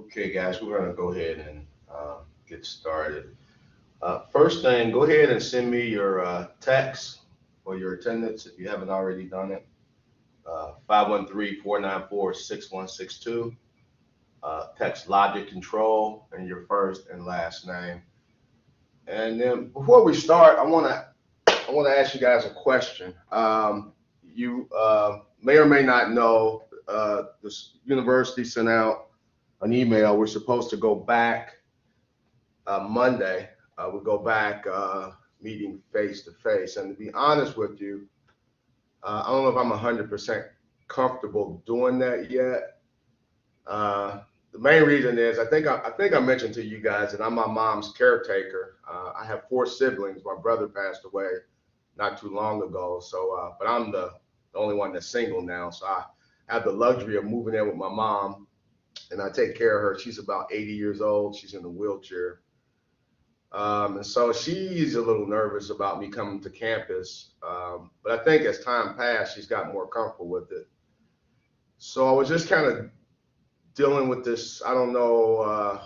Okay, guys, we're going to go ahead and get started. First thing, go ahead and send me your text or your attendance if you haven't already done it. 513-494-6162. Text logic control and your first and last name. And then before we start, I want to ask you guys a question. You may or may not know this university sent out an email. We're supposed to go back Monday. We go back meeting face to face. And to be honest with you, I don't know if I'm 100% comfortable doing that yet. The main reason is I think I mentioned to you guys that I'm my mom's caretaker. I have four siblings. My brother passed away not too long ago, so but I'm the only one that's single now. So I have the luxury of moving in with my mom, and I take care of her. She's about 80 years old. She's in a wheelchair. And so she's a little nervous about me coming to campus. But I think as time passed, she's gotten more comfortable with it. So I was just kind of dealing with this. I don't know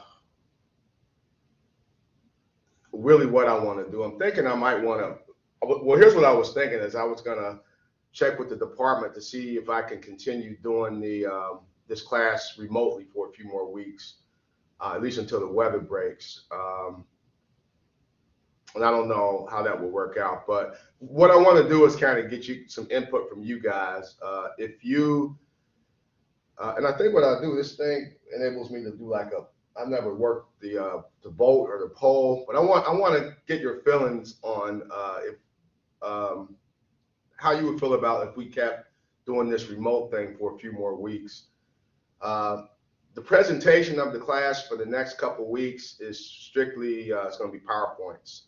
really what I want to do. I'm thinking I might want to. Well, here's what I was thinking is I was going to check with the department to see if I can continue doing this class remotely for a few more weeks, at least until the weather breaks. And I don't know how that will work out, but what I want to do is kind of get you some input from you guys. If you, and I think what I'll do, this thing enables me to do like I've never worked the bolt or the pole, but I want to get your feelings on if how you would feel about if we kept doing this remote thing for a few more weeks. The presentation of the class for the next couple of weeks is strictly, it's going to be PowerPoints.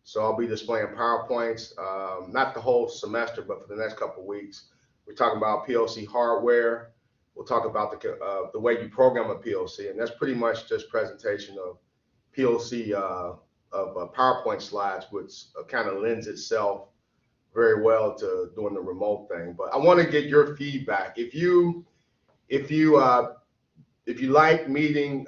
So I'll be displaying PowerPoints, not the whole semester, but for the next couple of weeks. We're talking about PLC hardware. We'll talk about the way you program a PLC, and that's pretty much just presentation of PLC of PowerPoint slides, which kind of lends itself very well to doing the remote thing. But I want to get your feedback. If you like meeting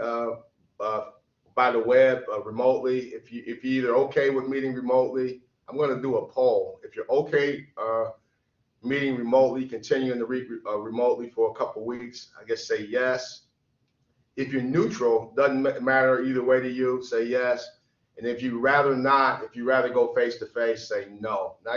by the web remotely, if you're either okay with meeting remotely, I'm going to do a poll. If you're okay meeting remotely, continuing to remotely for a couple weeks, I guess say yes. If you're neutral, doesn't matter either way to you, say yes. And if you rather not, if you rather go face to face, say no. Now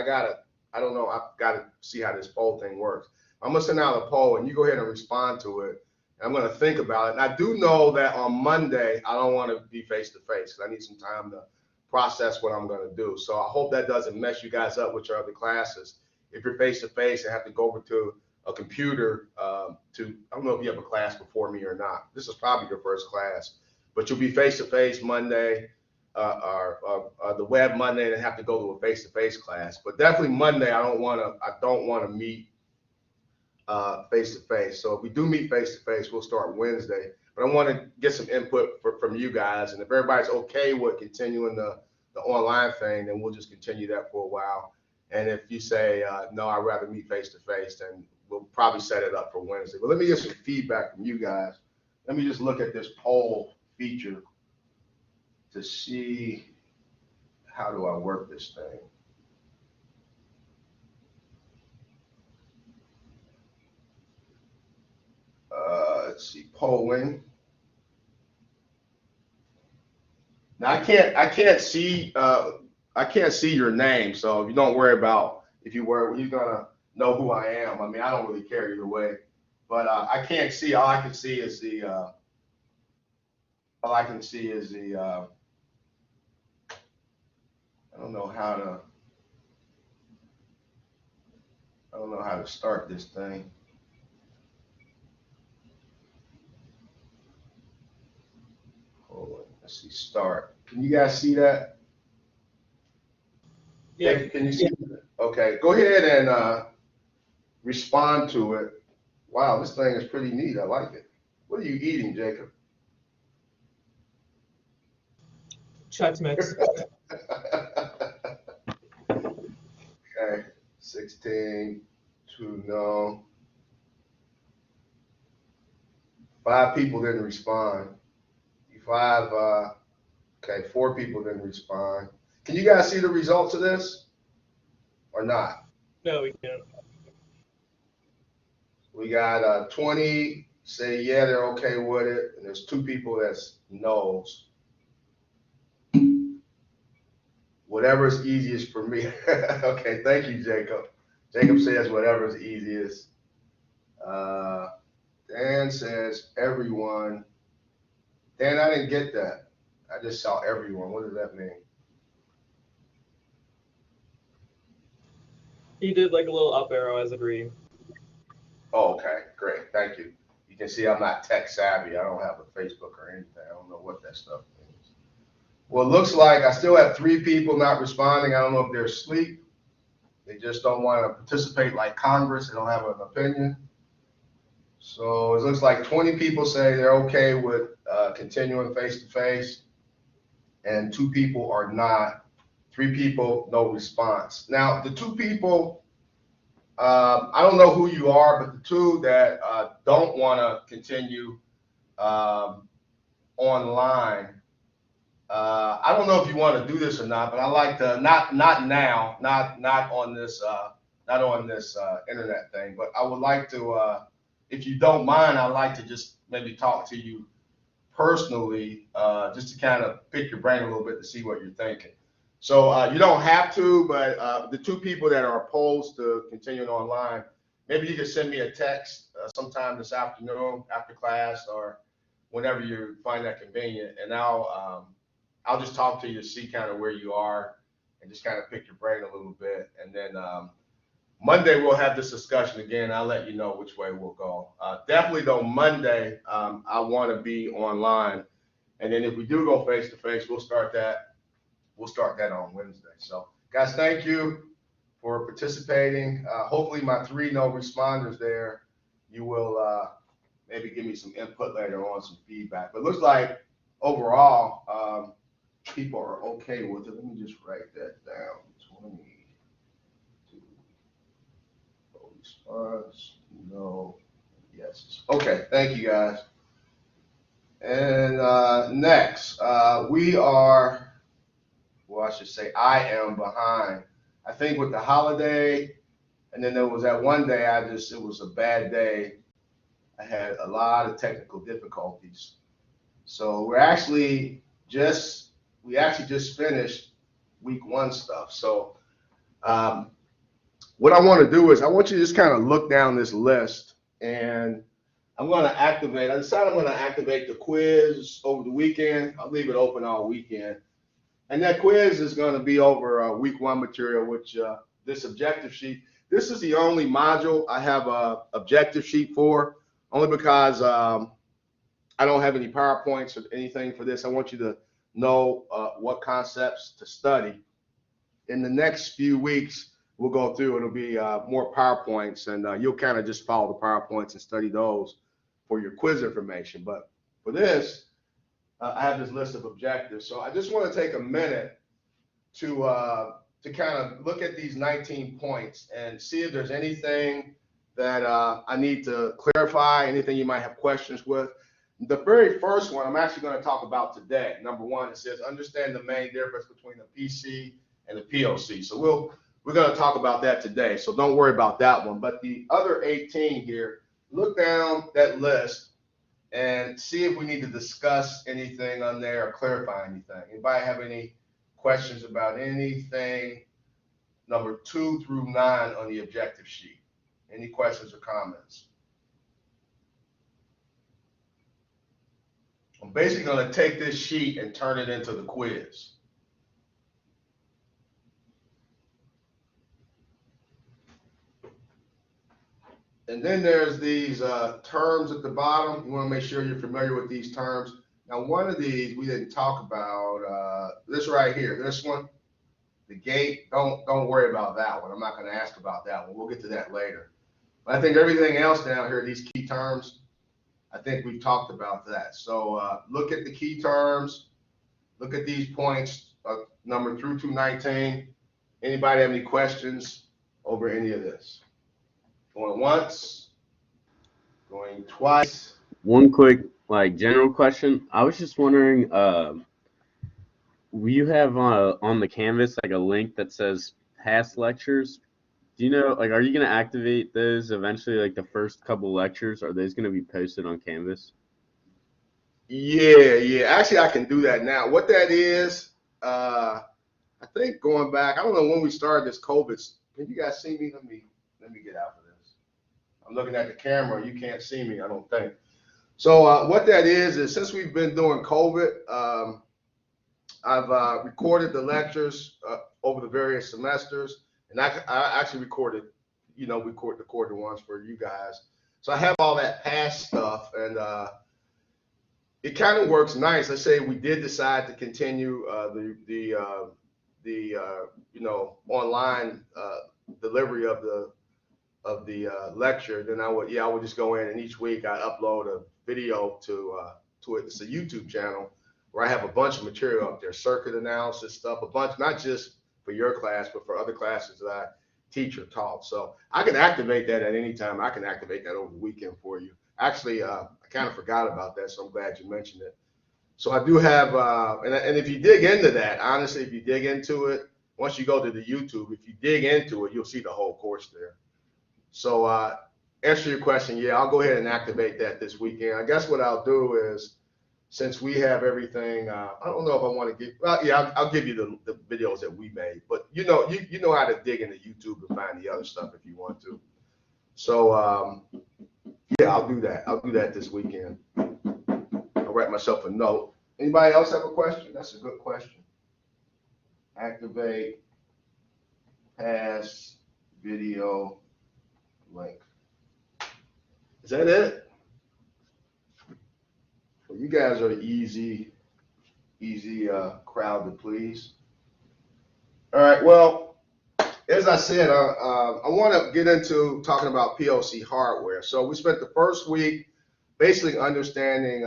I don't know, I've got to see how this poll thing works. I'm gonna send out a poll and you go ahead and respond to it. I'm going to think about it. And I do know that on Monday, I don't want to be face to face because I need some time to process what I'm going to do. So I hope that doesn't mess you guys up with your other classes. If you're face to face and have to go over to a computer I don't know if you have a class before me or not. This is probably your first class, but you'll be face to face Monday or the web Monday and have to go to a face to face class. But definitely Monday, I don't want to meet face to face. So if we do meet face to face, we'll start Wednesday. But I want to get some input from you guys, and if everybody's okay with continuing the online thing, then we'll just continue that for a while. And if you say no, I'd rather meet face to face, then we'll probably set it up for Wednesday. But let me get some feedback from you guys. Let me just look at this poll feature to see how do I work this thing. Let's see, polling. Now I can't see your name, so if you don't worry about if you were, you're gonna know who I am. I mean, I don't really care either way, but I can't see. All I can see is the I don't know how to start this thing. Let's see, start. Can you guys see that? Yeah. Can you see that? Okay, go ahead and respond to it. Wow, this thing is pretty neat. I like it. What are you eating, Jacob? Chex Mix. Okay, 16, 2 no, 5 people didn't respond. 4 people didn't respond. Can you guys see the results of this or not? No, we can't. We got 20 say yeah, they're okay with it, and there's 2 people that's no's. Whatever's easiest for me. Okay, thank you, Jacob. Jacob says whatever's easiest. Dan says everyone. Dan, I didn't get that. I just saw everyone. What does that mean? He did like a little up arrow as agreed. Oh, okay, great. Thank you. You can see I'm not tech savvy. I don't have a Facebook or anything. I don't know what that stuff means. Well, it looks like I still have 3 people not responding. I don't know if they're asleep. They just don't want to participate like Congress. They don't have an opinion. So it looks like 20 people say they're okay with continuing face-to-face, and 2 people are not. 3 people, no response. Now, the 2 people, I don't know who you are, but the 2 that don't want to continue online, I don't know if you want to do this or not, but I like to not now, not on this internet thing, but I would like to, if you don't mind, I'd like to just maybe talk to you personally, just to kind of pick your brain a little bit to see what you're thinking. So you don't have to, but the 2 people that are opposed to continuing online, maybe you can send me a text sometime this afternoon after class or whenever you find that convenient, and I'll just talk to you to see kind of where you are and just kind of pick your brain a little bit. And then Monday we'll have this discussion again. I'll let you know which way we'll go. Definitely though, Monday I want to be online, and then if we do go face to face, we'll start that on Wednesday. So guys, thank you for participating. Hopefully my 3 no responders there, you will maybe give me some input later on, some feedback. But it looks like overall people are okay with it. Let me just write that down. 22 no response, no yes. Okay, thank you guys. And next, we are, well, I should say I am behind. I think with the holiday, and then there was that one day it was a bad day. I had a lot of technical difficulties. So we actually just finished week 1 stuff. So what I want to do is I want you to just kind of look down this list, and I decided I'm going to activate the quiz over the weekend. I'll leave it open all weekend. And that quiz is going to be over week 1 material, which this objective sheet, this is the only module I have a objective sheet for, only because I don't have any PowerPoints or anything for this. I want you to know what concepts to study. In the next few weeks, we'll go through, it'll be more PowerPoints, and you'll kind of just follow the PowerPoints and study those for your quiz information. But for this, I have this list of objectives. So I just want to take a minute to kind of look at these 19 points and see if there's anything that I need to clarify, anything you might have questions with. The very first one I'm actually going to talk about today. Number 1, it says understand the main difference between the PC and the PLC. So we're going to talk about that today. So don't worry about that one. But the other 18 here, look down that list and see if we need to discuss anything on there or clarify anything. Anybody have any questions about anything number 2 through 9 on the objective sheet? Any questions or comments? I'm basically going to take this sheet and turn it into the quiz. And then there's these terms at the bottom. You want to make sure you're familiar with these terms. Now, one of these we didn't talk about. This right here, this one, the gate. Don't worry about that one. I'm not going to ask about that one. We'll get to that later. But I think everything else down here, these key terms, I think we've talked about that. So look at the key terms. Look at these points, number through 19. Anybody have any questions over any of this? Going once, going twice. One quick, general question. I was just wondering, you have on the Canvas like a link that says past lectures. Do you know, are you going to activate those eventually, like the first couple lectures? Are those going to be posted on Canvas? Yeah. Actually, I can do that now. What that is, I think going back, I don't know when we started this COVID. Can you guys see me? Let me get out of this. I'm looking at the camera. You can't see me, I don't think. So what that is since we've been doing COVID, I've recorded the lectures over the various semesters, and I actually recorded, record the ones for you guys. So I have all that past stuff, and it kind of works nice. Let's say we did decide to continue the online delivery of the lecture. Then I would just go in, and each week I upload a video to it. It's a YouTube channel where I have a bunch of material up there, circuit analysis stuff, a bunch, not just for your class, but for other classes that I teach or taught. So I can activate that at any time. I can activate that over the weekend for you. Actually, I kind of forgot about that, so I'm glad you mentioned it. So I do have, and if you dig into that, honestly, if you dig into it, once you go to the YouTube, if you dig into it, you'll see the whole course there. So answer your question, yeah, I'll go ahead and activate that this weekend. I guess what I'll do is, since we have everything, I don't know if I want to give, well, yeah, I'll give you the videos that we made, but you know how to dig into YouTube and find the other stuff if you want to. So yeah, I'll do that. I'll do that this weekend. I'll write myself a note. Anybody else have a question? That's a good question. Activate past video link. Is that it? Well, you guys are easy crowd to please. All right, well, as I said, I want to get into talking about PLC hardware. So we spent the first week basically understanding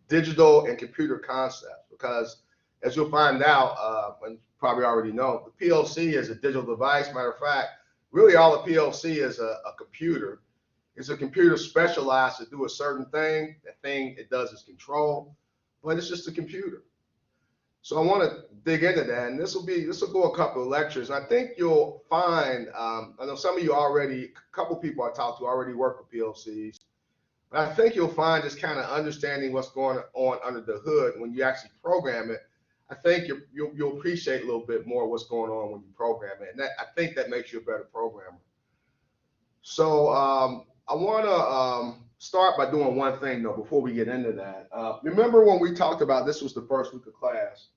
digital and computer concepts, because as you'll find out, and probably already know, the PLC is a digital device. Matter of fact, really all the PLC is a computer. It's a computer specialized to do a certain thing. That thing it does is control, but it's just a computer. So I want to dig into that, and this will go a couple of lectures. And I think you'll find, I know some of you already, a couple of people I talked to already work with PLCs, but I think you'll find just kind of understanding what's going on under the hood when you actually program it. I think you'll appreciate a little bit more what's going on when you program it, and I think that makes you a better programmer. So I want to start by doing one thing though before we get into that. Remember when we talked about, this was the first week of class,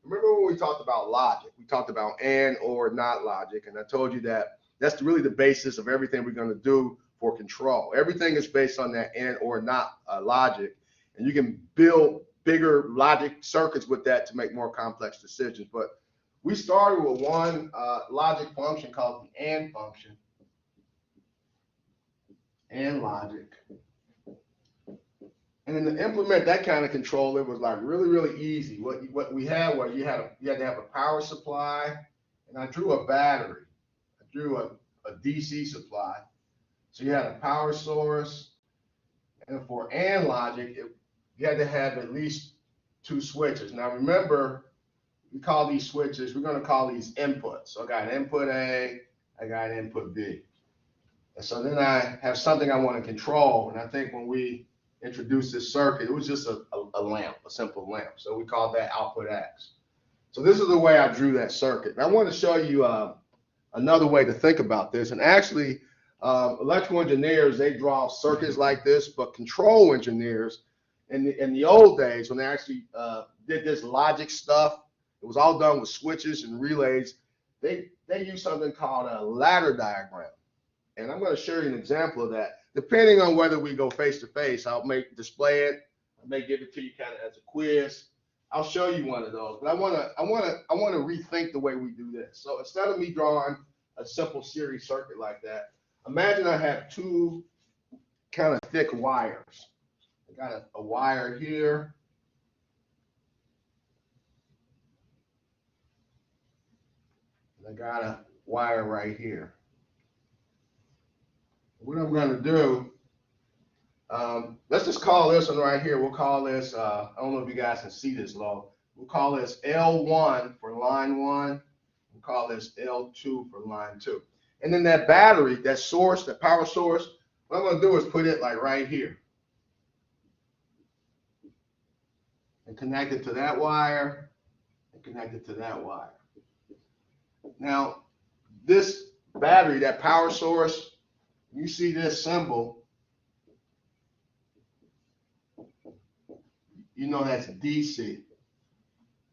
remember when we talked about logic? We talked about and, or, not logic, and I told you that that's really the basis of everything we're going to do for control. Everything is based on that and or not logic, and you can build bigger logic circuits with that to make more complex decisions. But we started with one logic function called the and function, and logic. And then to implement that kind of control, it was like really easy. What we had was you had to have a power supply, and I drew a battery. I drew a DC supply. So you had a power source, and for and logic, you had to have at least two switches. Now remember, we call these switches, we're going to call these inputs. So I got an input A, I got an input B. And so then I have something I want to control, and I think when we introduced this circuit, it was just a lamp, a simple lamp. So we called that output X. So this is the way I drew that circuit. And I want to show you another way to think about this. And actually, electrical engineers, they draw circuits like this, but control engineers, in the old days, when they actually did this logic stuff, it was all done with switches and relays. They used something called a ladder diagram. And I'm going to show you an example of that. Depending on whether we go face to face, I'll display it. I may give it to you kind of as a quiz. I'll show you one of those. But I want to rethink the way we do this. So instead of me drawing a simple series circuit like that, imagine I have two kind of thick wires. I got a wire here. And I got a wire right here. What I'm going to do, Let's just call this one right here. We'll call this, I don't know if you guys can see this low. We'll call this L1 for line 1. We'll call this L2 for line 2. And then that battery, that source, that power source, what I'm going to do is put it like right here. And connect it to that wire, and connect it to that wire. Now, this battery, that power source, you see this symbol, you know that's DC.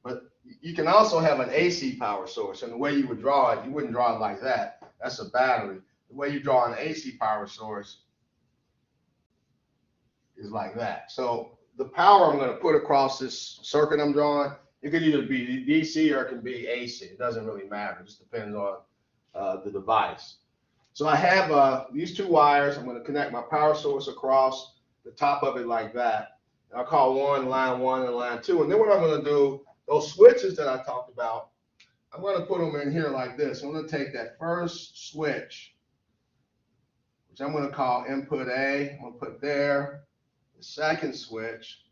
But you can also have an AC power source, and the way you would draw it, you wouldn't draw it like that. That's a battery. The way you draw an AC power source is like that. So the power I'm going to put across this circuit I'm drawing, it could either be DC or it can be AC. It doesn't really matter. It just depends on the device. So I have these two wires. I'm going to connect my power source across the top of it like that. I'll call line 1 and line 2. And then what I'm going to do, those switches that I talked about, I'm going to put them in here like this. I'm going to take that first switch, which I'm going to call input A. I'm going to put there. The second switch,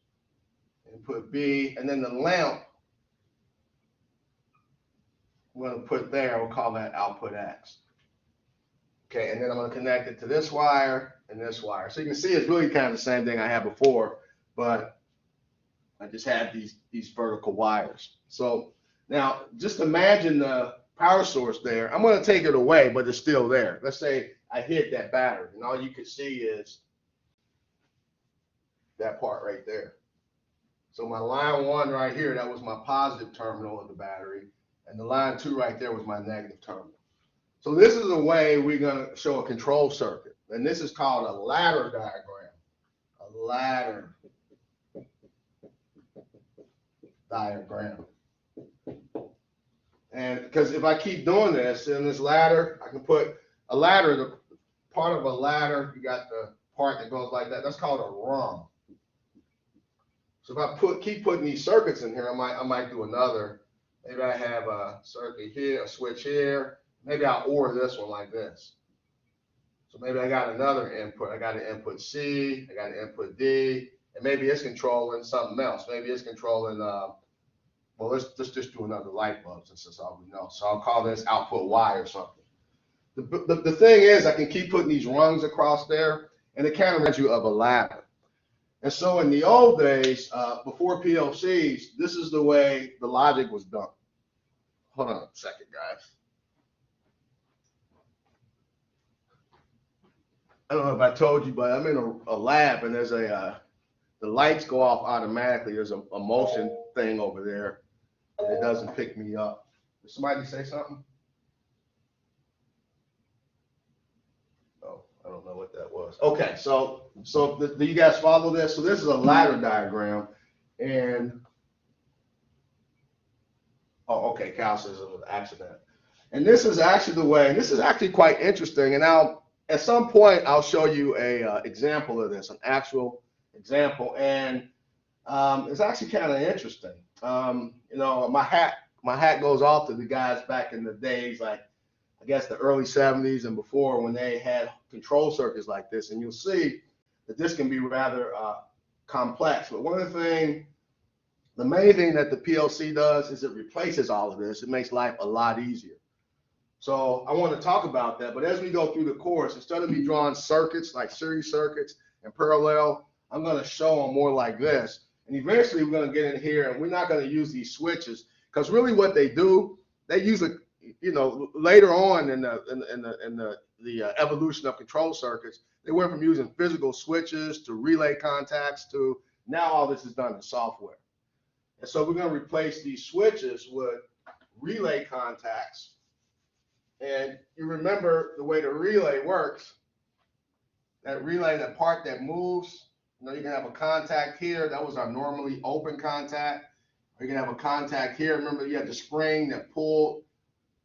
input B. And then the lamp, I'm going to put there. We'll call that output X. Okay, and then I'm going to connect it to this wire and this wire. So you can see it's really kind of the same thing I had before, but I just had these vertical wires. So now just imagine the power source there. I'm going to take it away, but it's still there. Let's say I hit that battery, and all you can see is that part right there. So my line 1 right here, that was my positive terminal of the battery, and the line 2 right there was my negative terminal. So this is the way we're going to show a control circuit, and this is called a ladder diagram. A ladder diagram. And because if I keep doing this in this ladder, I can put a ladder, the part of a ladder, you got the part that goes like that, that's called a rung. So if I keep putting these circuits in here, I might do another. Maybe I have a circuit here, a switch here. Maybe I'll OR this one like this. So maybe I got another input. I got an input C, I got an input D, and maybe it's controlling something else. Maybe it's controlling, well, let's just do another light bulb since that's all we know. So I'll call this output Y or something. The thing is, I can keep putting these rungs across there, and it kind of reminds you of a ladder. And so in the old days, before PLCs, this is the way the logic was done. Hold on a second, guys. I don't know if I told you, but I'm in a lab, and there's the lights go off automatically. There's a motion thing over there, and it doesn't pick me up. Did somebody say something? Oh, I don't know what that was. Okay, so do you guys follow this? So this is a ladder diagram, and oh, okay, Cal says it was an accident. And this is actually the way. This is actually quite interesting, and at some point, I'll show you a example of this, an actual example, and it's actually kind of interesting. You know, my hat goes off to the guys back in the days, like I guess the early 70s and before, when they had control circuits like this, and you'll see that this can be rather complex. But one of the main thing that the PLC does is it replaces all of this. It makes life a lot easier. So I want to talk about that, but as we go through the course, instead of me drawing circuits like series circuits and parallel, I'm going to show them more like this. And eventually we're going to get in here, and we're not going to use these switches, because really what they do, they use it, you know, later on in the evolution of control circuits, they went from using physical switches to relay contacts to now all this is done in software. And so we're going to replace these switches with relay contacts. And you remember the way the relay works, that relay, that part that moves, you know, you can have a contact here. That was our normally open contact. Or you can have a contact here. Remember, you had the spring that pulled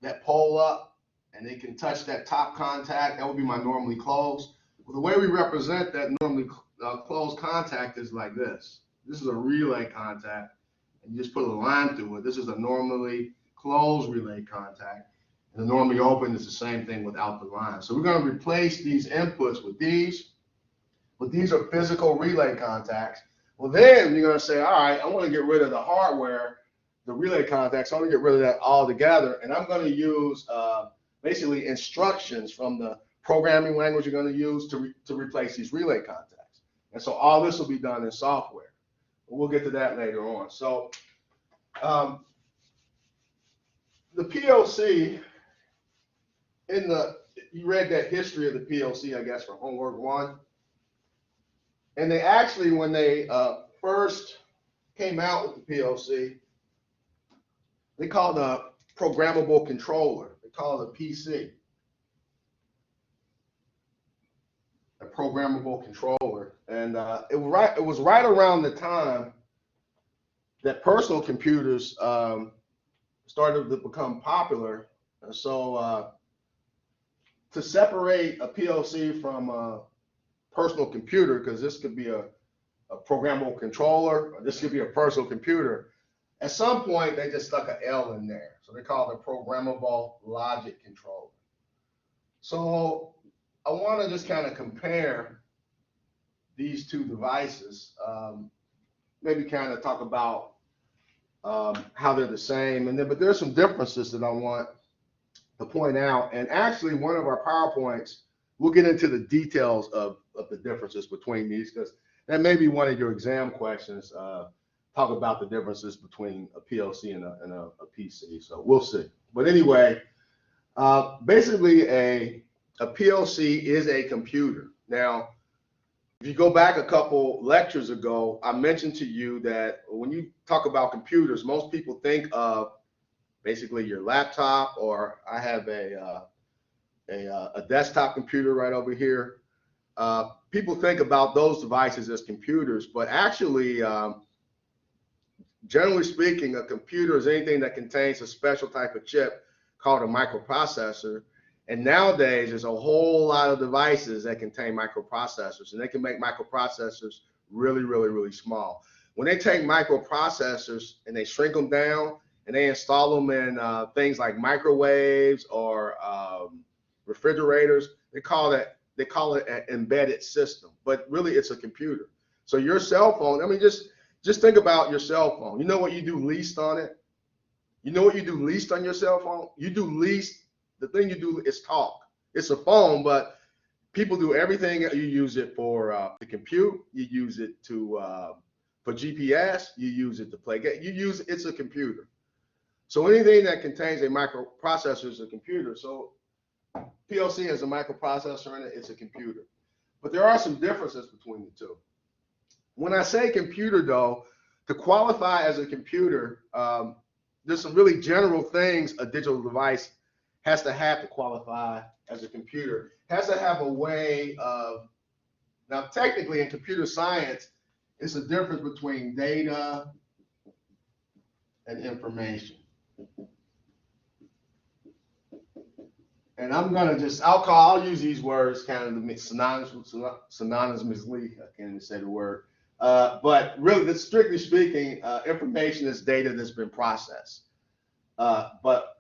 that pole up, and it can touch that top contact. That would be my normally closed. Well, the way we represent that normally closed contact is like this. This is a relay contact, and you just put a line through it. This is a normally closed relay contact. And the normally open is the same thing without the line. So we're going to replace these inputs with these. but these are physical relay contacts. Well, then you're going to say, all right, I want to get rid of the hardware, the relay contacts. I want to get rid of that altogether, and I'm going to use basically instructions from the programming language you're going to use to replace these relay contacts. And so all this will be done in software. We'll get to that later on. So the PLC, you read that history of the PLC, I guess, from homework 1. And they actually, when they first came out with the PLC, they called it a programmable controller. They call it a PC. A programmable controller. And it was right around the time that personal computers started to become popular. And so to separate a PLC from a personal computer, because this could be a programmable controller, or this could be a personal computer, at some point they just stuck an L in there. So they call it a programmable logic controller. So I want to just kind of compare these two devices, maybe kind of talk about how they're the same, and then but there's some differences that I want to point out. And actually, one of our PowerPoints, we'll get into the details of the differences between these, because that may be one of your exam questions. Talk about the differences between a PLC and a PC. So we'll see. But anyway, basically a PLC is a computer. Now, if you go back a couple lectures ago, I mentioned to you that when you talk about computers, most people think of basically your laptop, or I have a desktop computer right over here. People think about those devices as computers, but actually, generally speaking, a computer is anything that contains a special type of chip called a microprocessor. And nowadays, there's a whole lot of devices that contain microprocessors, and they can make microprocessors really, really, really small. When they take microprocessors and they shrink them down and they install them in things like microwaves or refrigerators, they call it an embedded system, but really it's a computer. So your cell phone, I mean, just think about your cell phone. You know what you do least on it? You know what you do least on your cell phone? You do least. The thing you do is talk. It's a phone, but people do everything. You use it for to compute. You use it for GPS. You use it to play games. It's a computer. So anything that contains a microprocessor is a computer. So PLC has a microprocessor in it. It's a computer. But there are some differences between the two. When I say computer, though, to qualify as a computer, there's some really general things a digital device has to qualify as a computer. Has to have a way of, now technically in computer science, it's the difference between data and information. And I'm gonna I'll use these words kind of synonymously. I can't even say the word. But really, strictly speaking, information is data that's been processed. But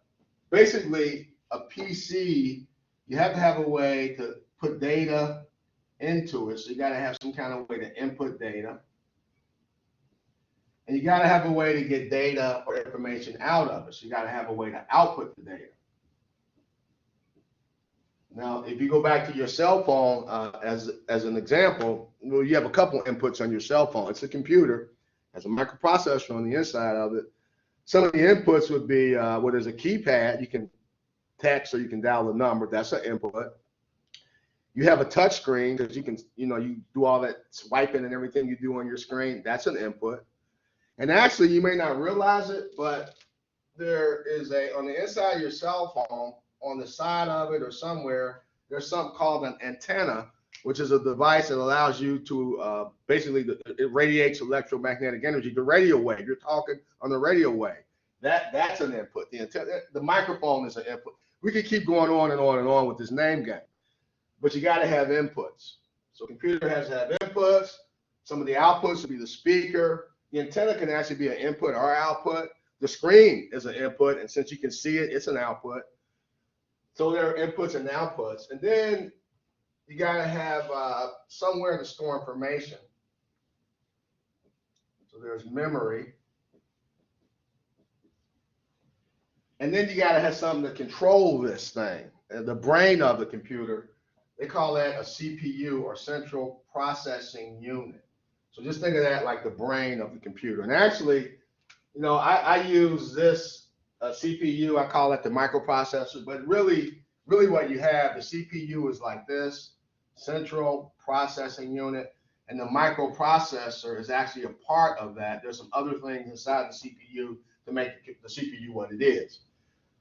basically, a PC, you have to have a way to put data into it. So you got to have some kind of way to input data. And you got to have a way to get data or information out of it. So you got to have a way to output the data. Now, if you go back to your cell phone as an example, well, you have a couple inputs on your cell phone. It's a computer, has a microprocessor on the inside of it. Some of the inputs would be where there's a keypad. You can text or you can dial a number. That's an input. You have a touch screen because you can, you do all that swiping and everything you do on your screen. That's an input. And actually, you may not realize it, but there is on the inside of your cell phone, on the side of it or somewhere, there's something called an antenna, which is a device that allows you to basically, it radiates electromagnetic energy, the radio wave. You're talking on the radio wave. That's an input. The antenna, the microphone is an input. We could keep going on and on and on with this name game, but you got to have inputs. So computer has to have inputs. Some of the outputs would be the speaker. The antenna can actually be an input or output. The screen is an input, and since you can see it, it's an output. So there are inputs and outputs. And then you got to have somewhere to store information. So there's memory. And then you got to have something to control this thing, the brain of the computer. They call that a CPU, or central processing unit. So just think of that like the brain of the computer. And actually, I use this CPU, I call it the microprocessor, but really what you have, the CPU is like this, central processing unit, and the microprocessor is actually a part of that. There's some other things inside the CPU to make the CPU what it is.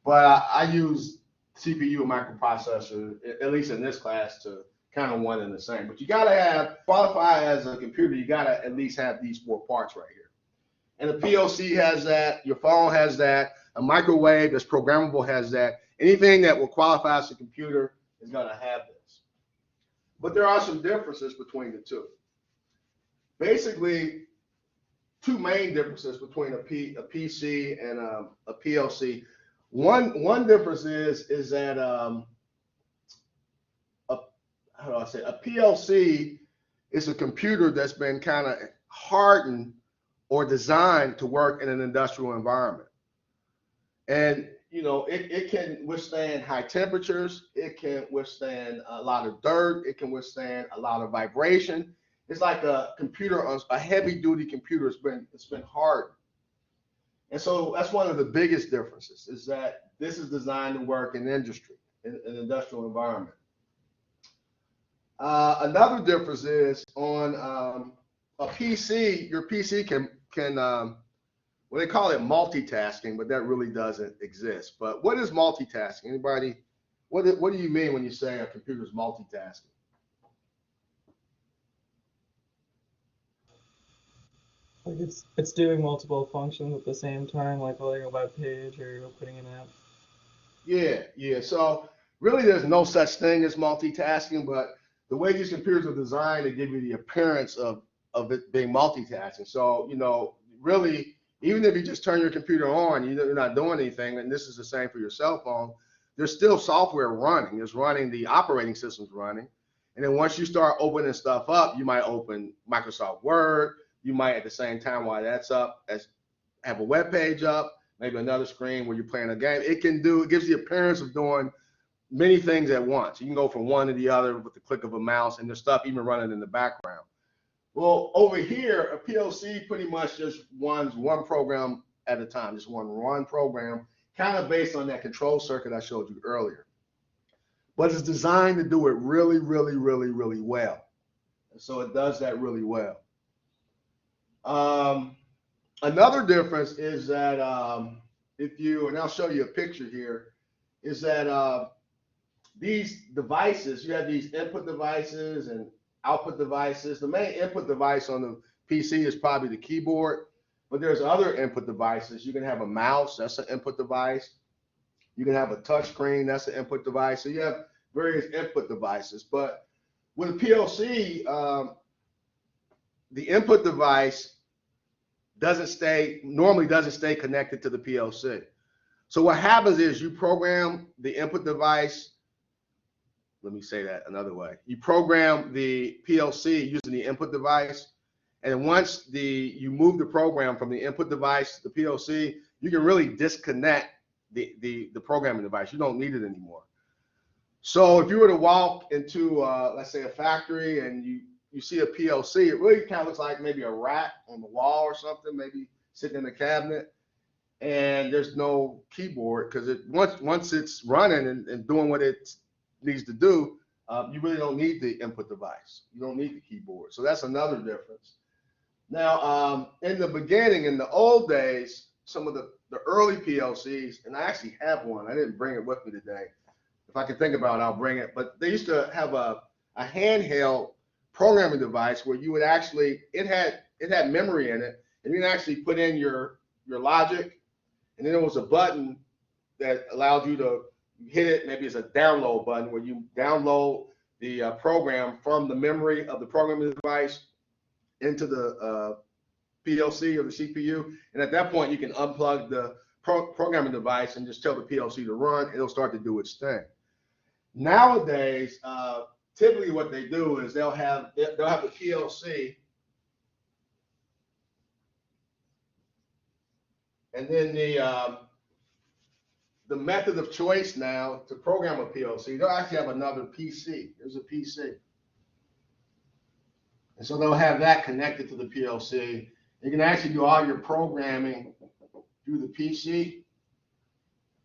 But I use CPU and microprocessor, at least in this class, to kind of one and the same. But you got to qualify as a computer, you got to at least have these 4 parts right here. And a PLC has that, your phone has that, a microwave that's programmable has that. Anything that will qualify as a computer is going to have this. But there are some differences between the two. Basically, 2 main differences between a PC and a PLC. One difference is that how do I say, a PLC is a computer that's been kind of hardened or designed to work in an industrial environment. And it can withstand high temperatures, it can withstand a lot of dirt, it can withstand a lot of vibration. It's like a computer, a heavy duty computer, it's been hardened. And so that's one of the biggest differences, is that this is designed to work in industry, in an industrial environment. Another difference is on a PC, your PC can well, they call it multitasking, but that really doesn't exist. But what is multitasking? Anybody, what do you mean when you say a computer is multitasking? Like it's doing multiple functions at the same time, like loading a web page or opening an app. Yeah. So really, there's no such thing as multitasking, but the way these computers are designed, they give you the appearance of it being multitasking. So really, even if you just turn your computer on, you're not doing anything, and this is the same for your cell phone, there's still software running. It's running, the operating system's running. And then once you start opening stuff up, you might open Microsoft Word. You might, at the same time while that's up, have a web page up, maybe another screen where you're playing a game. It gives the appearance of doing many things at once. You can go from one to the other with the click of a mouse, and there's stuff even running in the background. Well, over here, a PLC pretty much just runs one program at a time, just one program, kind of based on that control circuit I showed you earlier. But it's designed to do it really, really, really, really well. And so it does that really well. Another difference is that and I'll show you a picture here, is that these devices, you have these input devices and output devices. The main input device on the PC is probably the keyboard, but there's other input devices. You can have a mouse, that's an input device. You can have a touch screen, that's an input device. So you have various input devices. But with a PLC, the input device normally doesn't stay connected to the PLC. So what happens is you program the input device. Let me say that another way. You program the PLC using the input device, and once you move the program from the input device to the PLC, you can really disconnect the programming device. You don't need it anymore. So if you were to walk into, let's say, a factory and you see a PLC, it really kind of looks like maybe a rack on the wall or something, maybe sitting in a cabinet, and there's no keyboard, because once it's running and doing what it needs to do, you really don't need the input device. You don't need the keyboard. So that's another difference. Now, in the beginning, in the old days, some of the early PLCs, and I actually have one. I didn't bring it with me today. If I can think about it, I'll bring it. But they used to have a handheld programming device where you would actually, it had memory in it, and you can actually put in your logic, and then there was a button that allowed you to hit it. Maybe it's a download button where you download the program from the memory of the programming device into the PLC or the CPU, and at that point you can unplug the programming device and just tell the PLC to run. It'll start to do its thing. Nowadays, typically what they do is they'll have a PLC, and then the method of choice now to program a PLC, they'll actually have another PC. There's a PC. And so they'll have that connected to the PLC. You can actually do all your programming through the PC.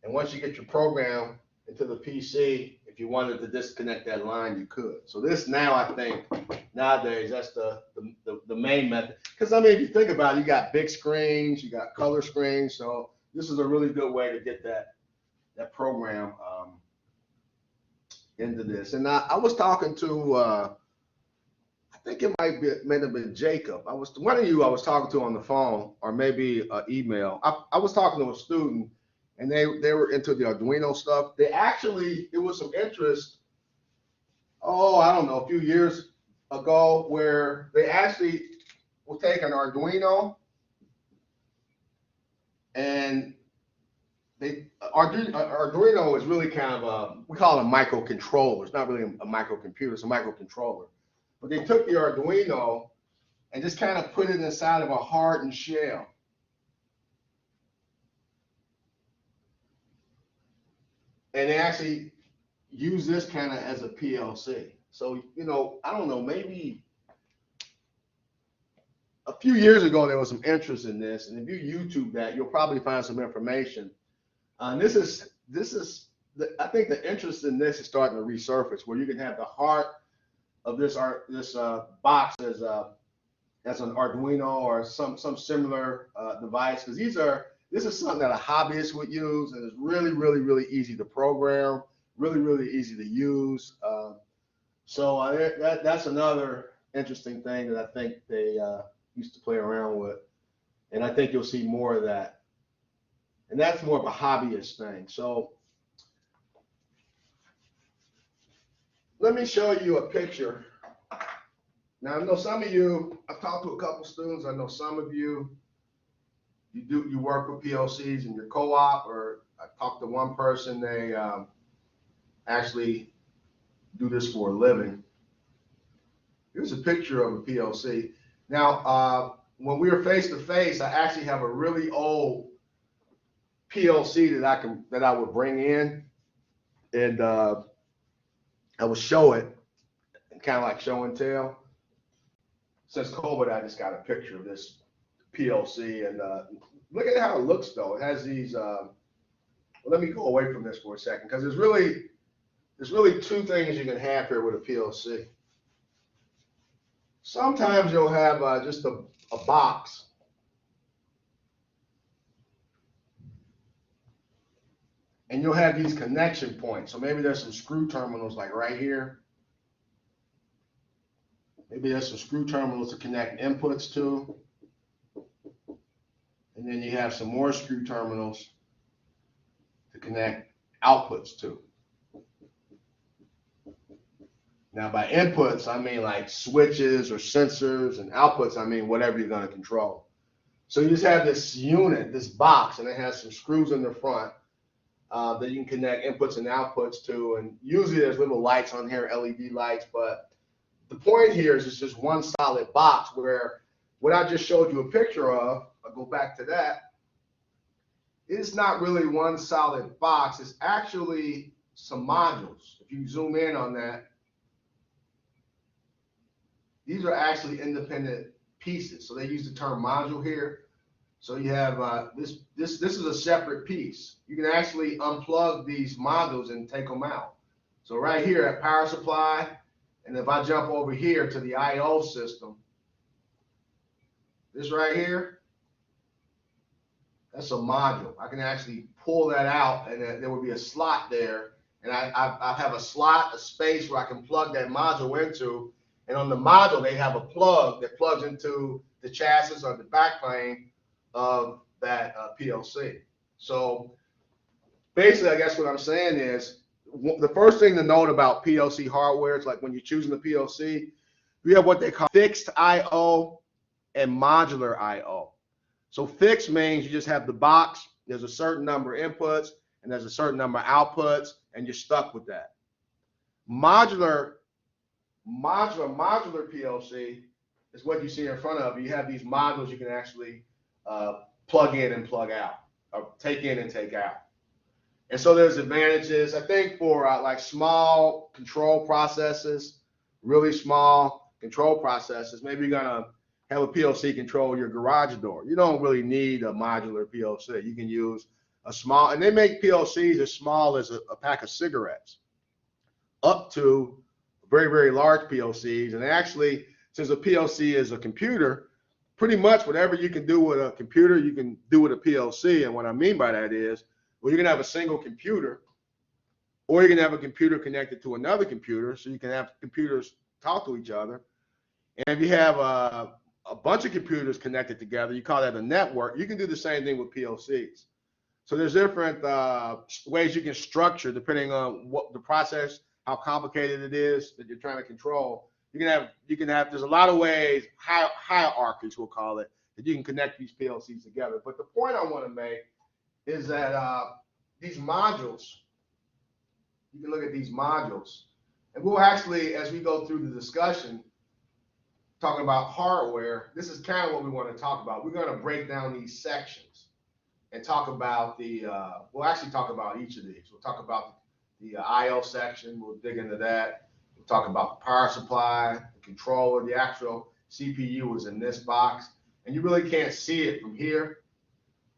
And once you get your program into the PC, if you wanted to disconnect that line, you could. So this now, I think, nowadays, that's the main method. Because, I mean, if you think about it, you got big screens, you got color screens. So this is a really good way to get that program into this. And I was talking to, I think it might have been Jacob. One of you I was talking to on the phone, or maybe email. I was talking to a student, and they were into the Arduino stuff. It was some interest, I don't know, a few years ago, where they actually will take an Arduino and Arduino is really kind of we call it a microcontroller. It's not really a microcomputer, it's a microcontroller. But they took the Arduino and just kind of put it inside of a hardened shell. And they actually use this kind of as a PLC. So, I don't know, maybe a few years ago there was some interest in this. And if you YouTube that, you'll probably find some information. I think the interest in this is starting to resurface, where you can have the heart of this box as an Arduino or some similar device, because this is something that a hobbyist would use, and it's really, really, really easy to program, really, really easy to use. So that's another interesting thing that I think they used to play around with, and I think you'll see more of that. And that's more of a hobbyist thing. So let me show you a picture. Now, I know some of you, I've talked to a couple students, I know some of you work with PLCs in your co-op, or I talked to one person, they actually do this for a living. Here's a picture of a PLC. Now, when we were face to face, I actually have a really old PLC that I would bring in, and I would show it, kind of like show and tell. Since COVID, I just got a picture of this PLC, and look at how it looks, though. It has these. Let me go away from this for a second, because there's really two things you can have here with a PLC. Sometimes you'll have just a box. And you'll have these connection points. So maybe there's some screw terminals like right here. Maybe there's some screw terminals to connect inputs to. And then you have some more screw terminals to connect outputs to. Now by inputs, I mean like switches or sensors, and outputs, I mean whatever you're going to control. So you just have this unit, this box, and it has some screws in the front that you can connect inputs and outputs to, and usually there's little lights on here, LED lights, but the point here is it's just one solid box, where what I just showed you a picture of, I'll go back to that, it's not really one solid box, it's actually some modules. If you zoom in on that, these are actually independent pieces, so they use the term module here. So you have this is a separate piece. You can actually unplug these modules and take them out. So right here at power supply, and if I jump over here to the IO system, this right here, that's a module. I can actually pull that out, and there will be a slot there, and I have a slot, a space where I can plug that module into, and on the module they have a plug that plugs into the chassis or the backplane of that PLC. So basically, I guess what I'm saying is, the first thing to note about PLC hardware is, like when you're choosing the PLC, we have what they call fixed IO and modular IO. So fixed means you just have the box, there's a certain number of inputs, and there's a certain number of outputs, and you're stuck with that. Modular Modular PLC is what you see in front of you. You have these modules you can actually plug in and plug out, or take in and take out. And so there's advantages, I think, for like small control processes, really small control processes. Maybe you're gonna have a PLC control your garage door. You don't really need a modular PLC. You can use a small, and they make PLCs as small as a pack of cigarettes, up to very, very large PLCs. And actually, since a PLC is a computer, pretty much whatever you can do with a computer, you can do with a PLC. And what I mean by that is, well, you can have a single computer, or you can have a computer connected to another computer, so you can have computers talk to each other. And if you have a bunch of computers connected together, you call that a network. You can do the same thing with PLCs. So there's different ways you can structure depending on what the process, how complicated it is that you're trying to control. You can have. There's a lot of ways, hierarchies we'll call it, that you can connect these PLCs together. But the point I want to make is that these modules, you can look at these modules, and we'll actually, as we go through the discussion, talking about hardware, this is kind of what we want to talk about. We're going to break down these sections and talk about we'll actually talk about each of these. We'll talk about the IO section, we'll dig into that. We'll talk about the power supply, the controller, the actual CPU is in this box, and you really can't see it from here,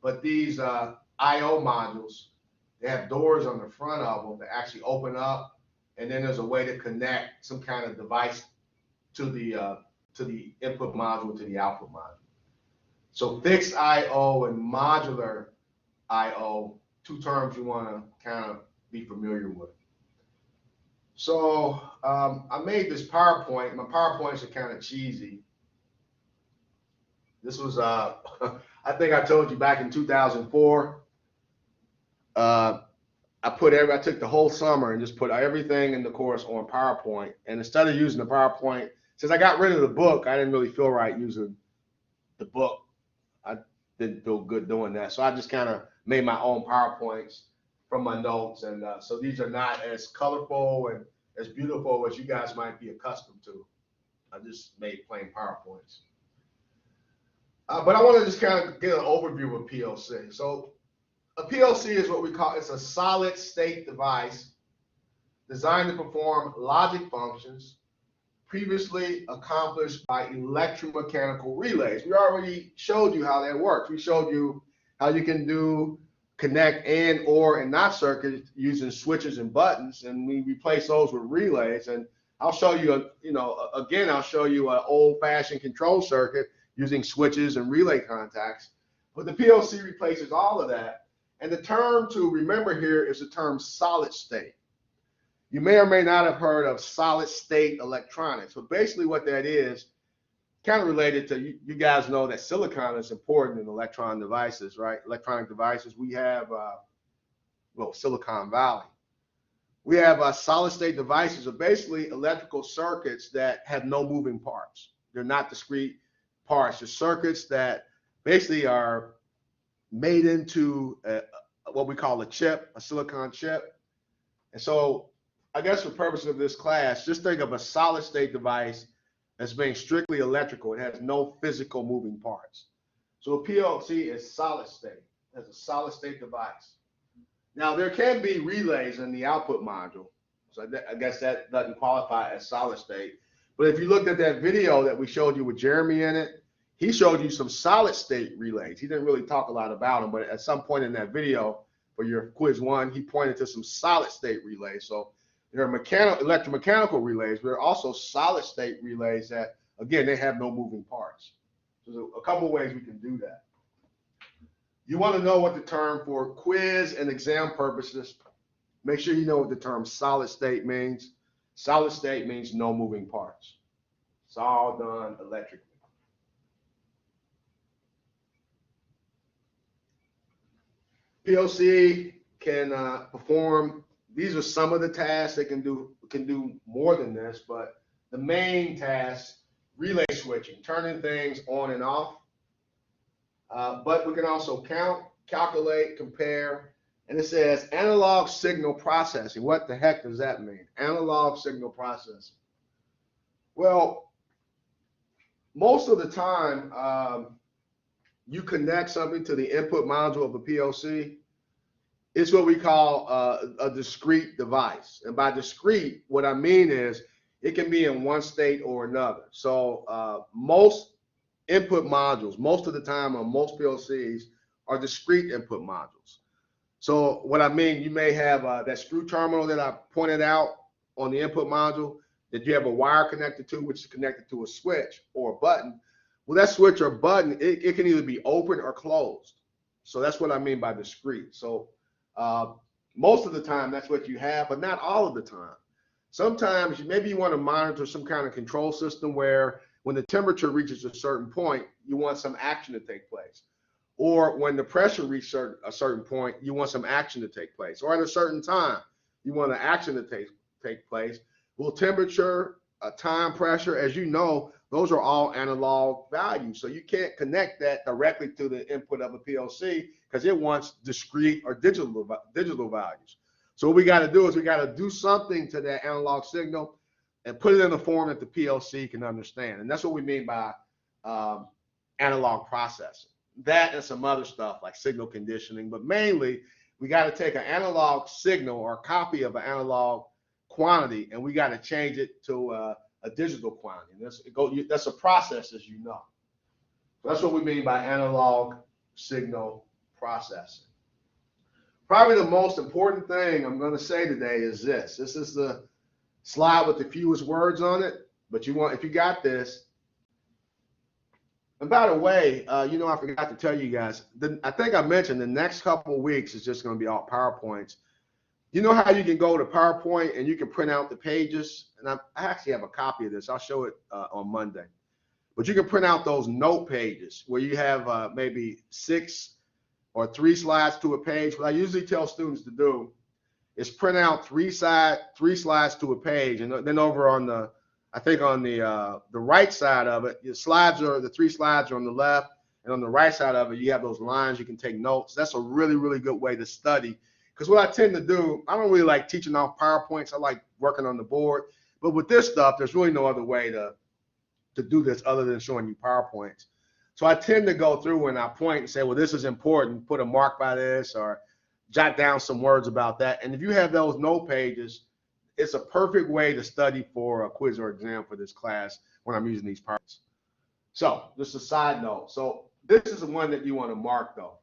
but these IO modules, they have doors on the front of them that actually open up, and then there's a way to connect some kind of device to the input module, to the output module. So fixed IO and modular IO, two terms you want to kind of be familiar with. So I made this PowerPoint. My PowerPoints are kind of cheesy. This was, I think I told you back in 2004, I took the whole summer and just put everything in the course on PowerPoint. And instead of using the PowerPoint, since I got rid of the book, I didn't really feel right using the book. I didn't feel good doing that. So I just kind of made my own PowerPoints from my notes. And so these are not as colorful and as beautiful as you guys might be accustomed to. I just made plain PowerPoints. But I want to just kind of get an overview of PLC. So a PLC is what we call, it's a solid state device designed to perform logic functions previously accomplished by electromechanical relays. We already showed you how that works. We showed you how you can connect and, or, and not circuits using switches and buttons, and we replace those with relays. And I'll show you, again, I'll show you an old-fashioned control circuit using switches and relay contacts. But the PLC replaces all of that. And the term to remember here is the term solid state. You may or may not have heard of solid state electronics, but basically what that is, kind of related to, you guys know that silicon is important in electronic devices, right? Electronic devices, we have, Silicon Valley. We have solid state devices are basically electrical circuits that have no moving parts. They're not discrete parts. They're circuits that basically are made into what we call a chip, a silicon chip. And so I guess for purposes of this class, just think of a solid state device as being strictly electrical. It has no physical moving parts. So a PLC is solid state, as a solid state device. Now there can be relays in the output module. So I guess that doesn't qualify as solid state. But if you looked at that video that we showed you with Jeremy in it, he showed you some solid state relays. He didn't really talk a lot about them, but at some point in that video for your quiz 1, he pointed to some solid state relays. So there are electromechanical relays, but there are also solid state relays that, again, they have no moving parts. So there's a couple of ways we can do that. You want to know what the term for quiz and exam purposes, make sure you know what the term solid state means. Solid state means no moving parts. It's all done electrically. PLC can perform, these are some of the tasks they can do more than this, but the main tasks, relay switching, turning things on and off. But we can also count, calculate, compare, and it says analog signal processing. What the heck does that mean? Analog signal processing. Well, most of the time, you connect something to the input module of a PLC. It's what we call a discrete device. And by discrete, what I mean is it can be in one state or another. So most input modules, most of the time on most PLCs, are discrete input modules. So what I mean, you may have that screw terminal that I pointed out on the input module that you have a wire connected to, which is connected to a switch or a button. Well, that switch or button, it can either be open or closed. So that's what I mean by discrete. So most of the time, that's what you have, but not all of the time. Sometimes maybe you want to monitor some kind of control system where when the temperature reaches a certain point, you want some action to take place. Or when the pressure reaches a certain point, you want some action to take place. Or at a certain time, you want an action to take place. Well, temperature, time, pressure, as you know, those are all analog values. So you can't connect that directly to the input of a PLC because it wants discrete or digital values. So what we got to do is we got to do something to that analog signal and put it in a form that the PLC can understand. And that's what we mean by analog processing. That and some other stuff like signal conditioning, but mainly we got to take an analog signal or a copy of an analog quantity and we got to change it to a digital quantity. And that's a process, as you know. So that's what we mean by analog signal processing. Probably the most important thing I'm going to say today is this. This is the slide with the fewest words on it, but if you got this. And by the way, I forgot to tell you guys, I think I mentioned the next couple of weeks is just going to be all PowerPoints. You know how you can go to PowerPoint and you can print out the pages? And I actually have a copy of this. I'll show it on Monday. But you can print out those note pages where you have maybe 6 or 3 slides to a page. What I usually tell students to do is print out 3 slides to a page, and then over on the right side of it, the 3 slides are on the left, and on the right side of it, you have those lines you can take notes. That's a really, really good way to study. Because what I tend to do, I don't really like teaching off PowerPoints. I like working on the board. But with this stuff, there's really no other way to do this other than showing you PowerPoints. So I tend to go through and I point and say, well, this is important. Put a mark by this or jot down some words about that. And if you have those note pages, it's a perfect way to study for a quiz or exam for this class when I'm using these parts. So just a side note. So this is the one that you want to mark though.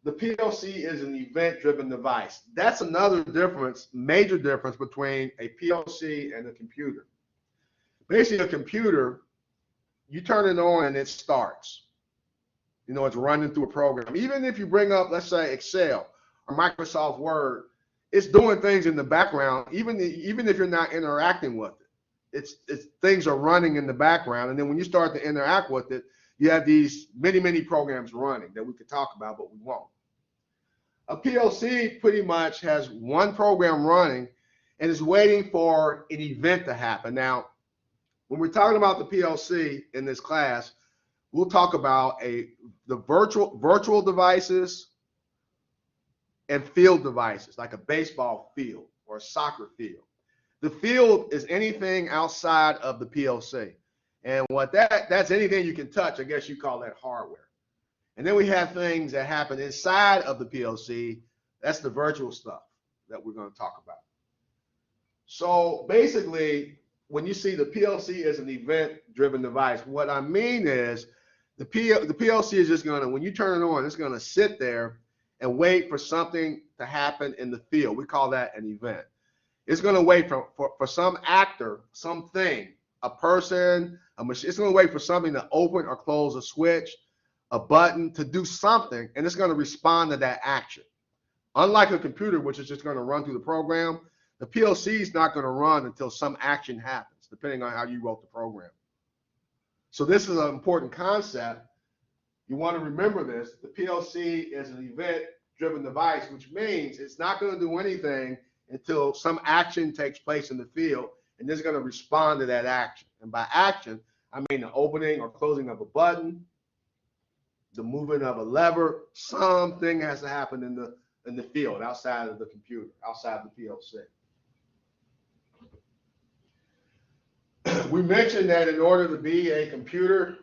The PLC is an event-driven device. That's another difference, major difference between a PLC and a computer. Basically, a computer, you turn it on and it starts. It's running through a program. Even if you bring up, let's say, Excel or Microsoft Word, it's doing things in the background, even if you're not interacting with it. It's things are running in the background, and then when you start to interact with it, you have these many programs running that we could talk about, but we won't. A PLC pretty much has one program running and is waiting for an event to happen. Now, when we're talking about the PLC in this class, we'll talk about the virtual devices and field devices, like a baseball field or a soccer field. The field is anything outside of the PLC. And that's anything you can touch. I guess you call that hardware. And then we have things that happen inside of the PLC. That's the virtual stuff that we're going to talk about. So basically, when you see the PLC as an event-driven device, what I mean is the PLC is just going to, when you turn it on, it's going to sit there and wait for something to happen in the field. We call that an event. It's going to wait for some actor, something, a person, a machine. It's going to wait for something to open or close a switch, a button, to do something, and it's going to respond to that action. Unlike a computer, which is just going to run through the program, the PLC is not going to run until some action happens, depending on how you wrote the program. So this is an important concept. You want to remember this. The PLC is an event-driven device, which means it's not going to do anything until some action takes place in the field, and it's going to respond to that action. And by action, I mean the opening or closing of a button, the movement of a lever. Something has to happen in the field outside of the computer, outside the PLC. We mentioned that in order to be a computer,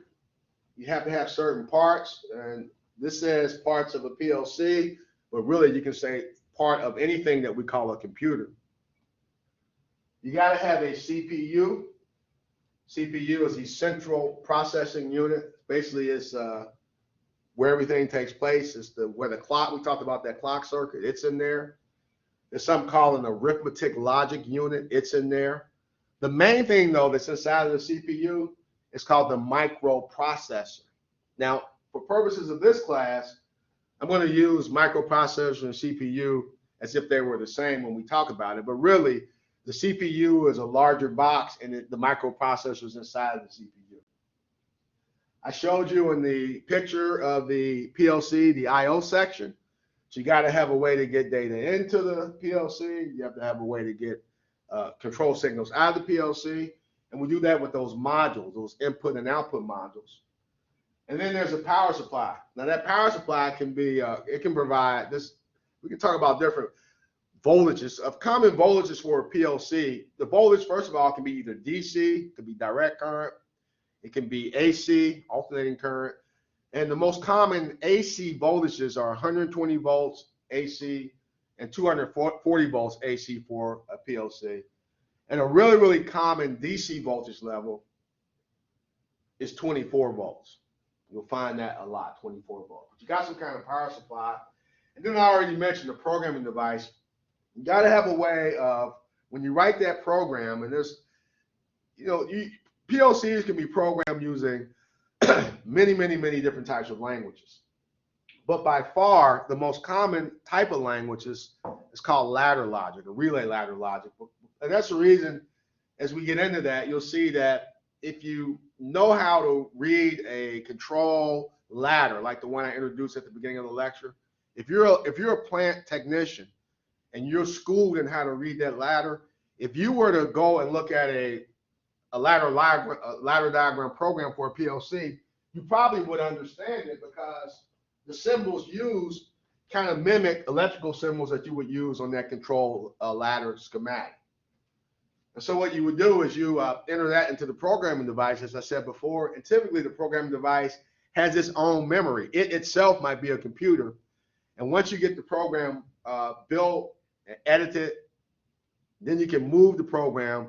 you have to have certain parts, and this says parts of a PLC, but really you can say part of anything that we call a computer. You got to have a CPU. CPU is the central processing unit. Basically, it's where everything takes place. It's where the clock, we talked about that clock circuit, it's in there. There's something called an arithmetic logic unit, it's in there. The main thing, though, that's inside of the CPU is called the microprocessor. Now, for purposes of this class, I'm going to use microprocessor and CPU as if they were the same when we talk about it, but really, the CPU is a larger box and the microprocessor is inside of the CPU. I showed you in the picture of the PLC, the I/O section. So you got to have a way to get data into the PLC. You have to have a way to get control signals out of the PLC. And we do that with those modules, those input and output modules. And then there's a power supply. Now that power supply can be, it can provide this, we can talk about different voltages. Of common voltages for a PLC, the voltage, first of all, can be either DC, it can be direct current, it can be AC, alternating current. And the most common AC voltages are 120 volts AC and 240 volts AC for a PLC. And a really, really common DC voltage level is 24 volts. You'll find that a lot, 24 volts. But you got some kind of power supply. And then I already mentioned the programming device. You got to have a way of, when you write that program, and there's, PLCs can be programmed using many different types of languages. But by far, the most common type of language is called ladder logic, or relay ladder logic. And that's the reason, as we get into that, you'll see that if you know how to read a control ladder, like the one I introduced at the beginning of the lecture, if you're a plant technician and you're schooled in how to read that ladder, if you were to go and look at a ladder diagram program for a PLC, you probably would understand it because the symbols used kind of mimic electrical symbols that you would use on that control ladder schematic. And so what you would do is you enter that into the programming device, as I said before, and typically the programming device has its own memory. It itself might be a computer. And once you get the program built and edited, then you can move the program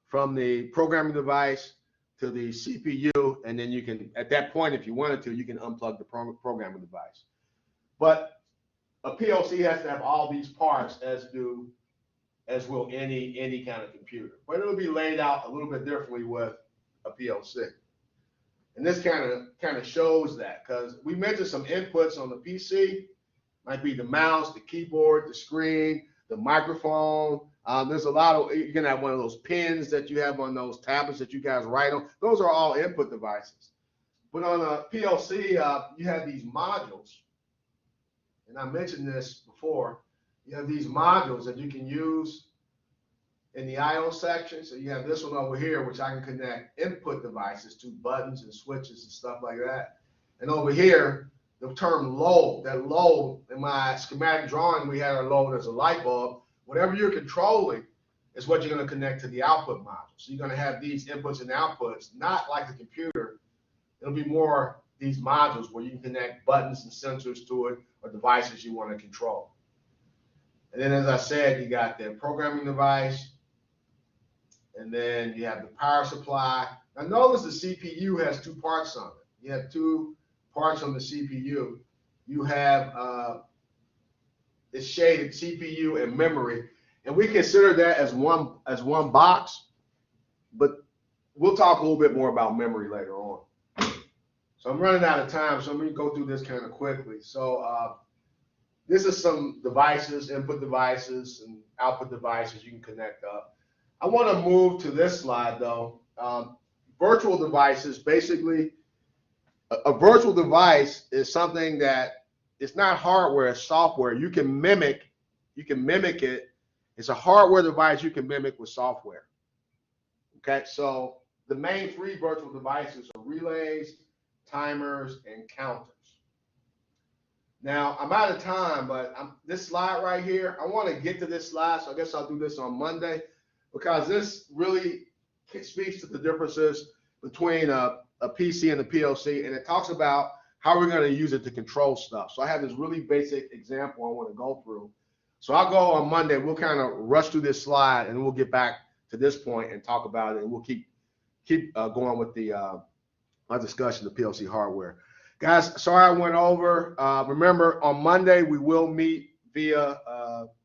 from the programming device to the CPU, and then you can, at that point, if you wanted to, you can unplug the programming device. But a PLC has to have all these parts, as will any kind of computer. But it'll be laid out a little bit differently with a PLC. And this kind of shows that, because we mentioned some inputs on the PC, might be the mouse, the keyboard, the screen, the microphone. There's a lot of, you can have one of those pins that you have on those tablets that you guys write on. Those are all input devices. But on a PLC, you have these modules. And I mentioned this before. You have these modules that you can use in the I/O section. So you have this one over here, which I can connect input devices to, buttons and switches and stuff like that. And over here, the term load, that load, in my schematic drawing, we had our load as a light bulb. Whatever you're controlling is what you're going to connect to the output module. So you're going to have these inputs and outputs, not like a computer. It'll be more these modules where you can connect buttons and sensors to it, or devices you want to control. And then, as I said, you got the programming device, and then you have the power supply. Now notice the CPU has two parts on it. You have two parts on the CPU. You have it's shaded CPU and memory, and we consider that as one box, but we'll talk a little bit more about memory later on. So I'm running out of time, so I'm going to go through this kind of quickly. So this is some devices, input devices and output devices you can connect up. I want to move to this slide though. Virtual devices, basically, a virtual device is something that it's not hardware, it's software. You can mimic it. It's a hardware device you can mimic with software. Okay, so the main three virtual devices are relays, timers, and counters. Now, I'm out of time, but this slide right here, I want to get to this slide, so I guess I'll do this on Monday, because this really speaks to the differences between a PC and the PLC, and it talks about how we're going to use it to control stuff. So I have this really basic example I want to go through. So I'll go on Monday. We'll kind of rush through this slide, and we'll get back to this point and talk about it, and we'll keep going with the our discussion of PLC hardware. Guys, sorry I went over. Remember, on Monday, we will meet via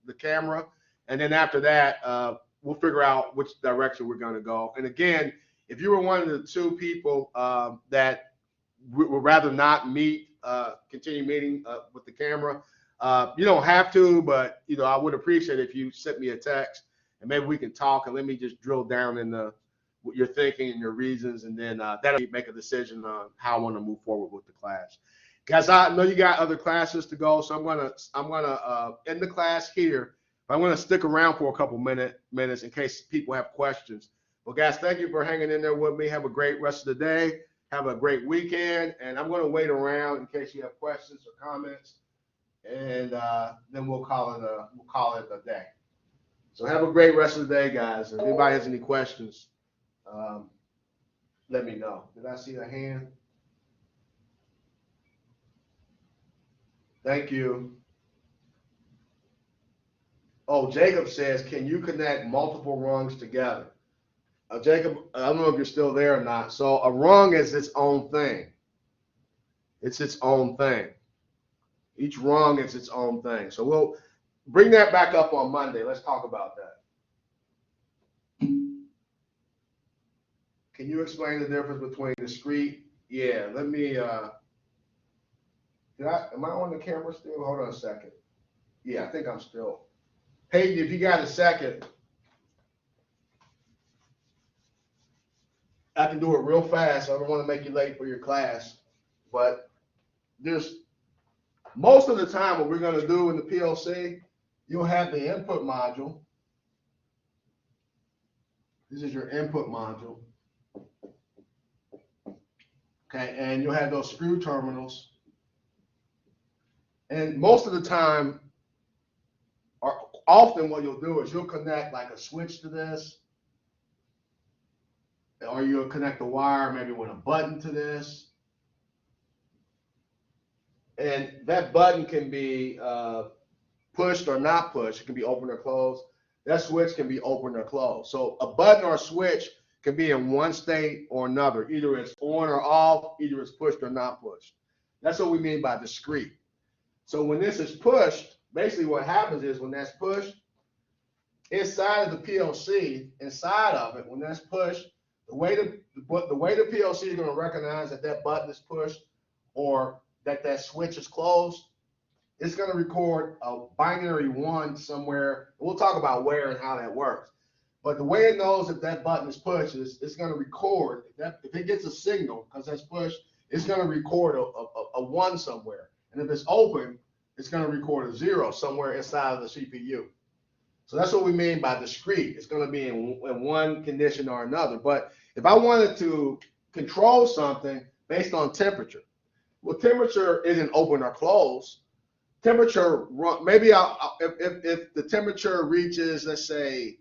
the camera, and then after that, we'll figure out which direction we're going to go. And again, if you were one of the two people that would rather not continue meeting with the camera, you don't have to, but I would appreciate it if you sent me a text, and maybe we can talk, and let me just drill down into what you're thinking and your reasons, and then that'll make a decision on how I want to move forward with the class. Guys, I know you got other classes to go, so I'm gonna end the class here. But I'm gonna stick around for a couple minutes in case people have questions. Well, guys, thank you for hanging in there with me. Have a great rest of the day. Have a great weekend, and I'm gonna wait around in case you have questions or comments, and then we'll call it a day. So have a great rest of the day, guys. If anybody has any questions, let me know. Did I see a hand? Thank you. Oh, Jacob says, can you connect multiple rungs together? Jacob, I don't know if you're still there or not. So a rung is its own thing. It's its own thing. Each rung is its own thing. So we'll bring that back up on Monday. Let's talk about that. Can you explain the difference between discrete? Yeah, let me, am I on the camera still? Hold on a second. Yeah, I think I'm still. Peyton, if you got a second, I can do it real fast. I don't want to make you late for your class, but there's most of the time what we're going to do in the PLC, you'll have the input module. This is your input module. Okay, and you'll have those screw terminals. And most of the time, or often what you'll do is you'll connect like a switch to this, or you'll connect a wire maybe with a button to this. And that button can be pushed or not pushed. It can be open or closed. That switch can be open or closed. So a button or a switch can be in one state or another. Either it's on or off, either it's pushed or not pushed. That's what we mean by discrete. So when this is pushed, basically what happens is when that's pushed, inside of the PLC, inside of it, when that's pushed, the way the PLC is going to recognize that that button is pushed or that switch is closed, it's going to record a binary 1 somewhere. We'll talk about where and how that works. But the way it knows if that button is pushed is it's going to record, if it gets a signal because that's pushed, it's going to record a 1 somewhere. And if it's open, it's going to record a 0 somewhere inside of the CPU. So that's what we mean by discrete. It's going to be in one condition or another. But if I wanted to control something based on temperature, well, temperature isn't open or closed. Temperature, maybe if the temperature reaches, let's say,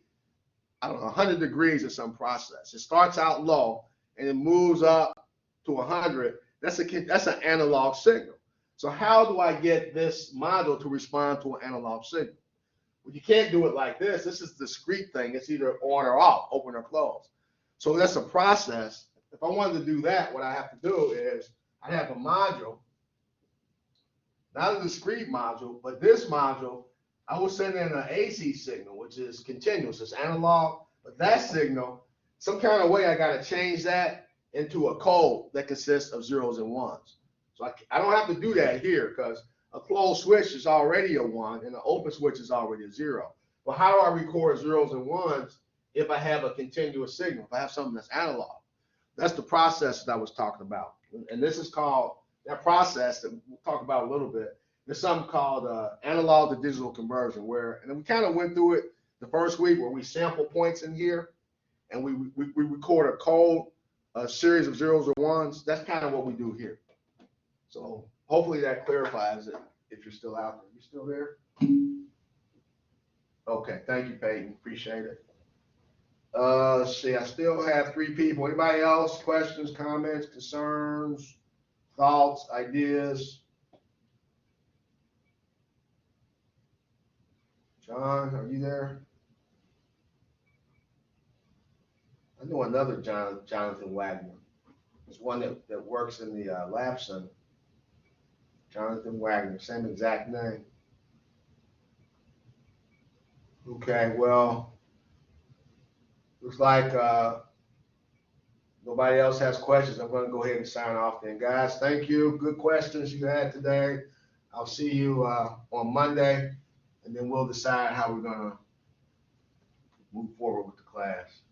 I don't know, 100 degrees in some process. It starts out low and it moves up to 100. That's an analog signal. So how do I get this module to respond to an analog signal? Well, you can't do it like this. This is a discrete thing. It's either on or off, open or closed. So that's a process. If I wanted to do that, what I have to do is I have a module, not a discrete module, but this module, I will send in an AC signal, which is continuous. It's analog, but that signal, some kind of way I got to change that into a code that consists of zeros and ones. So I don't have to do that here because a closed switch is already a 1 and an open switch is already a 0. But how do I record zeros and ones if I have a continuous signal, if I have something that's analog? That's the process that I was talking about. And this is called, that process that we'll talk about a little bit, there's something called analog to digital conversion, and we kind of went through it the first week where we sample points in here and we record a code, a series of zeros or ones. That's kind of what we do here. So hopefully that clarifies it if you're still out there. You still there? Okay, thank you, Peyton. Appreciate it. Let's see, I still have 3 people. Anybody else? Questions, comments, concerns, thoughts, ideas? John, are you there? I know another Jonathan Wagner. There's one that works in the lab center. Jonathan Wagner, same exact name. Okay, well, looks like nobody else has questions. I'm going to go ahead and sign off then. Guys, thank you. Good questions you had today. I'll see you on Monday, and then we'll decide how we're going to move forward with the class.